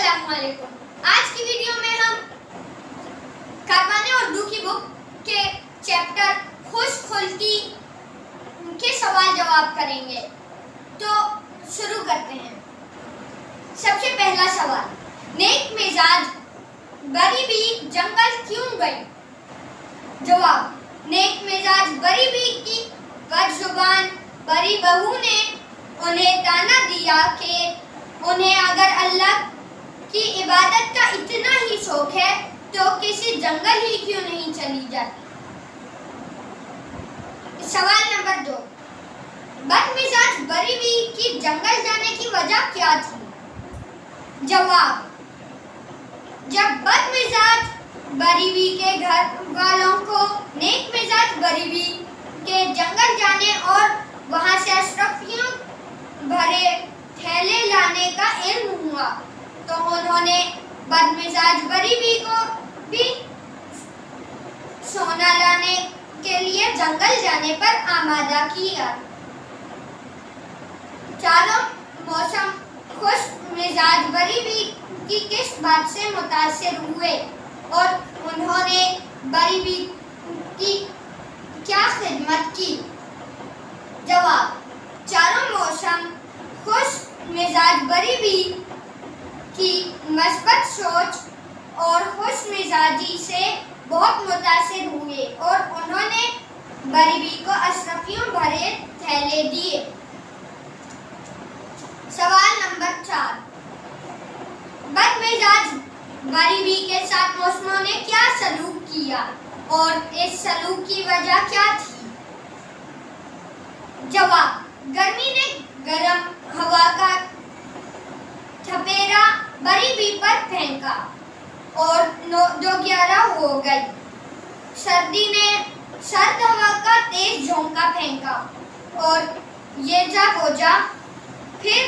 अस्सलाम वालेकुम। आज की वीडियो में हम कारवाने उर्दू की बुक के चैप्टर खुशखुल्की के सवाल जवाब करेंगे। तो शुरू करते हैं। सबसे पहला सवाल, नेक मिजाज बरी बी जंगल क्यों गई? जवाब, नेक मिजाज बरी बी की बदजुबान बरी बहू ने उन्हें ताना दिया कि उन्हें अगर अल्लाह की इबादत का इतना ही शौक है तो किसी जंगल ही क्यों नहीं चली जाती। सवाल नंबर 2, बदमिजाज बरी बी की जंगल जाने की वजह क्या थी? जवाब, जब बदमिजाज बरी बी के घर वालों को नेक मिजाज बरी बी के जंगल जाने और वहां से अशरफियों भरे थैले लाने का इल्म हुआ तो उन्होंने बदमिजाज बरी बी को भी सोना लाने के लिए जंगल जाने पर आमादा किया। चारों मौसम खुश मिजाज बरी बी की किस बात से मुतासिर हुए और उन्होंने बरी बी की क्या खिदमत की? जवाब, चारों मौसम खुश मिजाज बरी बी की मस्बत सोच और खुश मिजाजी से बहुत मुतासिर हुए और उन्होंने बरी बी को अशरफियों भरे थैले दिए। सवाल नंबर 4, बदमिजाज बरी बी के साथ मौसमों ने क्या सलूक किया और इस सलूक की वजह क्या थी? जवाब, गर्मी ने गर्म हवा का थपेरा बरी बी पर फेंका और 9-11 हो गई। सर्दी ने सर्द हवा का तेज झोंका फेंका और ये जा हो जा। फिर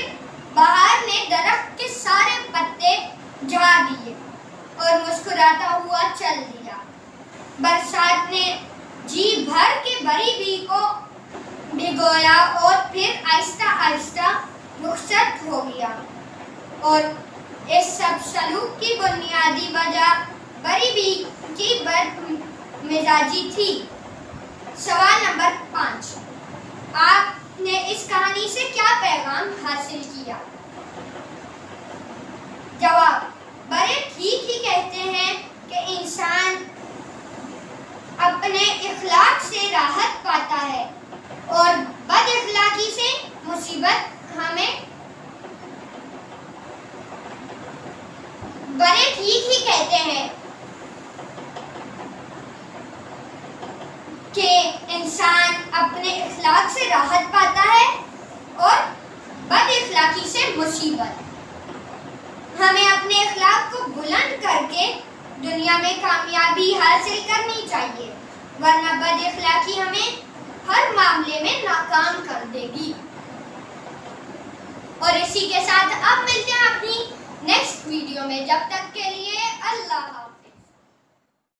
बहार ने दरख्त के सारे पत्ते झाड़ दिए और मुस्कुराता हुआ चल दिया। बरसात ने जी भर के बरी बी को भिगोया और फिर आहिस्ता आहिस्ता रुखसत हो गया और इस सब सलूक की बुनियादी वजह बरी बी की बदमिजाजी थी। सवाल नंबर 5, आपने इस कहानी से क्या पैगाम हासिल किया? जवाब, बड़े ठीक ही कहते हैं कि इंसान अपने इखलाक से राहत पाता है और बद इखलाकी से मुसीबत। हमें बड़े ठीक ही कहते हैं कि इंसान अपने इखलाक से राहत पाता है और बद इखलाकी से मुसीबत। हमें अपने इखलाक को बुलंद करके दुनिया में कामयाबी हासिल करनी चाहिए, वरना बद इखलाकी हमें हर मामले में नाकाम कर देगी। और इसी के साथ अब मिलते हैं अपनी नेक्स्ट वीडियो में। जब तक के लिए अल्लाह हाफ़िज़।